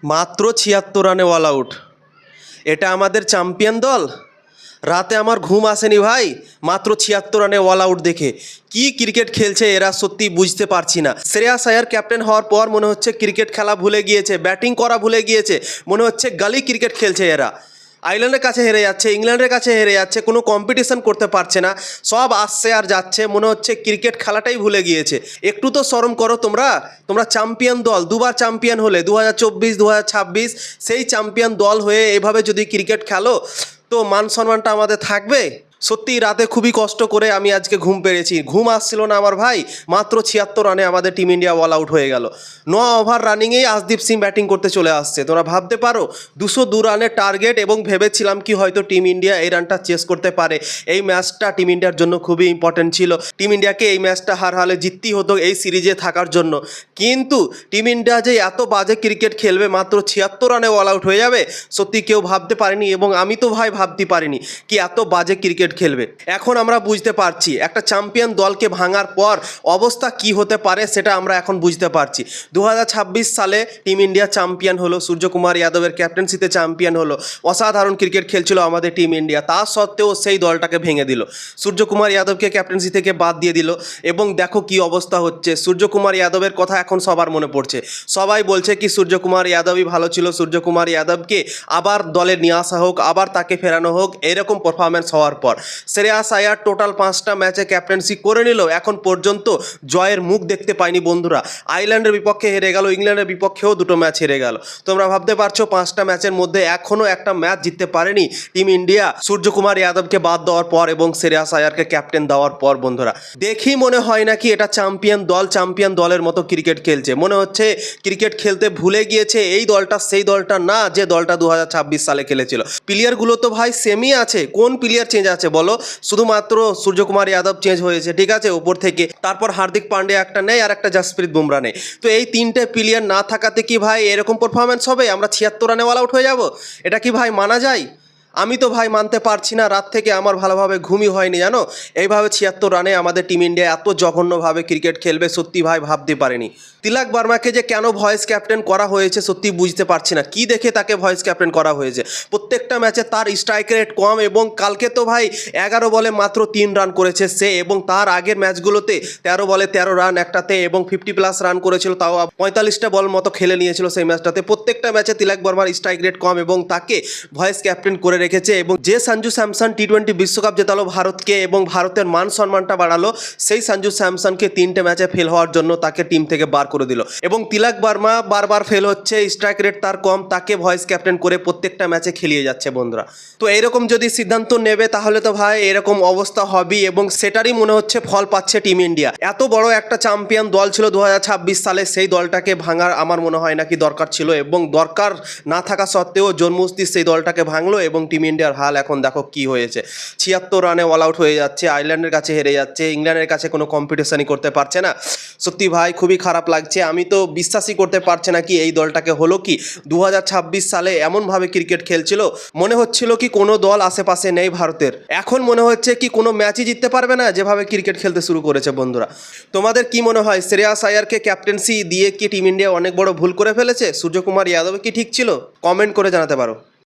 মাত্র ৭৬ রানে all out. এটা আমাদের চ্যাম্পিয়ন দল? রাতে আমার ঘুম আসেনি ভাই, মাত্র ৭৬ রানে অল আউট দেখে। কি ক্রিকেট খেলছে এরা, সত্যি বুঝতে পারছি না। শ্রেয়াস আয়ার ক্যাপ্টেন হওয়ার পর মনে হচ্ছে ক্রিকেট খেলা ভুলে গিয়েছে, ব্যাটিং করা ভুলে গিয়েছে। মনে হচ্ছে গালি ক্রিকেট খেলছে এরা। আয়ারল্যান্ডের কাছে হেরে যাচ্ছে, ইংল্যান্ডের কাছে হেরে যাচ্ছে, কোনো কম্পিটিশন করতে পারছে না, সব আসছে আর যাচ্ছে। মনে হচ্ছে ক্রিকেট খেলাটাই ভুলে গিয়েছে। একটু তো শরম করো তোমরা। তোমরা চ্যাম্পিয়ন দল, দুবার চ্যাম্পিয়ন হলে, 2024, 2026, সেই চ্যাম্পিয়ন দল হয়ে এভাবে যদি ক্রিকেট খেলো তো মান সম্মানটা আমাদের থাকবে? সত্যি রাতে খুবই কষ্ট করে আমি আজকে ঘুম পেরেছি, ঘুম আসছিল না আমার ভাই। মাত্র ৭৬ রানে আমাদের টিম ইন্ডিয়া অল আউট হয়ে গেল। ৯ ওভার রানিংয়েই আশদীপ সিং ব্যাটিং করতে চলে আসছে। তোমরা ভাবতে পারো 202 রানের টার্গেট, এবং ভেবেছিলাম কি হয়তো টিম ইন্ডিয়া এই রানটা চেস করতে পারে। এই ম্যাচটা টিম ইন্ডিয়ার জন্য খুবই ইম্পর্টেন্ট ছিল। টিম ইন্ডিয়াকে এই ম্যাচটা হার হালে জিততেই হতো এই সিরিজে থাকার জন্য। কিন্তু টিম ইন্ডিয়া যে এত বাজে ক্রিকেট খেলবে, মাত্র ৭৬ রানে অল আউট হয়ে যাবে, সত্যি কেউ ভাবতে পারেনি। এবং আমি তো ভাই ভাবতে পারিনি কি এত বাজে ক্রিকেট খেলবে। এখন আমরা বুঝতে পারছি একটা চ্যাম্পিয়ন দলকে ভাঙার পর অবস্থা কি হতে পারে, সেটা আমরা এখন বুঝতে পারছি। 2026 সালে টিম ইন্ডিয়া চ্যাম্পিয়ন হলো, সূর্যকুমার যাদবের ক্যাপ্টেন্সিতে চ্যাম্পিয়ন হলো। অসাধারণ ক্রিকেট খেলছিল আমাদের টিম ইন্ডিয়া, তা সত্ত্বেও সেই দলটাকে ভেঙে দিল। সূর্যকুমার যাদবকে ক্যাপ্টেন্সি থেকে বাদ দিয়ে দিল। এবং দেখো কি অবস্থা হচ্ছে। সূর্যকুমার যাদবের কথা এখন সবার মনে পড়ছে। সবাই বলছে কি সূর্যকুমার যাদবই ভালো ছিল, সূর্যকুমার যাদবকে আবার দলে নিয়ে আসা হোক, আবার তাকে ফেরানো হোক। এরকম পারফরমেন্স হওয়ার পর শ্রেয়াস আয়ার টোটাল 5টা ম্যাচে ক্যাপ্টেন্সি করে নিল, এখন পর্যন্ত জয়ের মুখ দেখতে পায়নি বন্ধুরা। আয়ারল্যান্ডের বিপক্ষে হেরে গেল, ইংল্যান্ডের বিপক্ষেও 2টো ম্যাচ হেরে গেল। তোমরা ভাবতে পারছো 5টা ম্যাচের মধ্যে এখনও একটা ম্যাচ জিততে পারেনি টিম ইন্ডিয়া সূর্যকুমার যাদবকে বাদ দেওয়ার পর এবং শ্রেয়াস আয়ারকে ক্যাপ্টেন দেওয়ার পর। বন্ধুরা দেখি মনে হয় না কি এটা চ্যাম্পিয়ন দল, চ্যাম্পিয়ন দলের মতো ক্রিকেট খেলছে। মনে হচ্ছে ক্রিকেট খেলতে ভুলে গিয়েছে। এই দলটা সেই দলটা না যে দলটা 2026 সালে খেলেছিল। প্লেয়ারগুলো তো ভাই সেমই আছে, কোন প্লেয়ার চেঞ্জ আছে বলো? শুধুমাত্র সূর্যকুমার যাদব চেঞ্জ হয়েছে, ঠিক আছে, ওপর থেকে। তারপর হার্দিক পান্ডে একটা নেই, আর একটা জাসপ্রীত বুমরা নেই। তো এই 3টে প্লেয়ার না থাকাতে কি ভাই এরকম পারফরমেন্স হবে? আমরা 76 রানে অল আউট হয়ে যাব? এটা কি ভাই মানা যায়? আমি তো ভাই মানতে পারছি না। রাত থেকে আমার ভালোভাবে ঘুমই হয়নি জানো। এইভাবে 76 রানে আমাদের টিম ইন্ডিয়া এত জঘন্যভাবে ক্রিকেট খেলবে, সত্যি ভাই ভাবতে পারিনি। তিলক বর্মাকে যে কেন ভয়েস ক্যাপ্টেন করা হয়েছে সত্যি বুঝতে পারছি না। কি দেখে তাকে ভয়েস ক্যাপ্টেন করা হয়েছে? প্রত্যেকটা ম্যাচে তার স্ট্রাইক রেট কম, এবং কালকে তো ভাই 11 বলে মাত্র 3 রান করেছে সে, এবং তার আগের ম্যাচগুলোতে 13 বলে 13 রান একটাতে, এবং 50+ রান করেছিল, তাও 45টা বল মতো খেলে নিয়েছিল সেই ম্যাচটাতে। প্রত্যেকটা ম্যাচে তিলক বর্মার স্ট্রাইক রেট কম, এবং তাকে ভয়েস ক্যাপ্টেন করে রেখেছে। এবং যে সঞ্জু স্যামসন T20 বিশ্বকাপ জেতালো ভারতকে এবং ভারতের মান সম্মানটা বাড়ালো, সেই সঞ্জু স্যামসনকে 3টে ম্যাচে ফেল হওয়ার জন্য তাকে টিম থেকে বার করে দিল। এবং তিলক বর্মা বারবার ফেল হচ্ছে, স্ট্রাইক রেট তার কম, তাকে ভয়েস ক্যাপ্টেন করে প্রত্যেকটা ম্যাচে খেলিয়ে যাচ্ছে বন্ধুরা। তো এরকম যদি সিদ্ধান্ত নেবে তাহলে তো ভাই এরকম অবস্থা হবেই, এবং সেটারই মনে হচ্ছে ফল পাচ্ছে টিম ইন্ডিয়া। এত বড় একটা চ্যাম্পিয়ন দল ছিল 2026 সালে, সেই দলটাকে ভাঙার আমার মনে হয় না কি দরকার ছিল, এবং দরকার না থাকা সত্ত্বেও জন্মস্তি সেই দলটাকে ভাঙলো। এবং টিম ইন্ডিয়ার হাল এখন দেখো কি হয়েছে। 76 রানে অল আউট হয়ে যাচ্ছে, আয়ারল্যান্ডের কাছে হেরে যাচ্ছে, ইংল্যান্ডের কাছে কোনো কম্পিটিশনই করতে পারছে না। সত্যি ভাই খুবই খারাপ লাগছে। আমি তো বিশ্বাসই করতে পারছি না কি এই দলটাকে হলো কি। 2026 সালে এমনভাবে ক্রিকেট খেলছিল, মনে হচ্ছিল কি কোনো দল আশেপাশে নেই ভারতের। এখন মনে হচ্ছে কি কোনো ম্যাচই জিততে পারবে না, যেভাবে ক্রিকেট খেলতে শুরু করেছে বন্ধুরা। তোমাদের কি মনে হয় শ্রেয়াস আয়ারকে ক্যাপ্টেন্সি দিয়ে কি টিম ইন্ডিয়া অনেক বড় ভুল করে ফেলেছে? সূর্যকুমার যাদব কি ঠিক ছিল? কমেন্ট করে জানাতে পারো।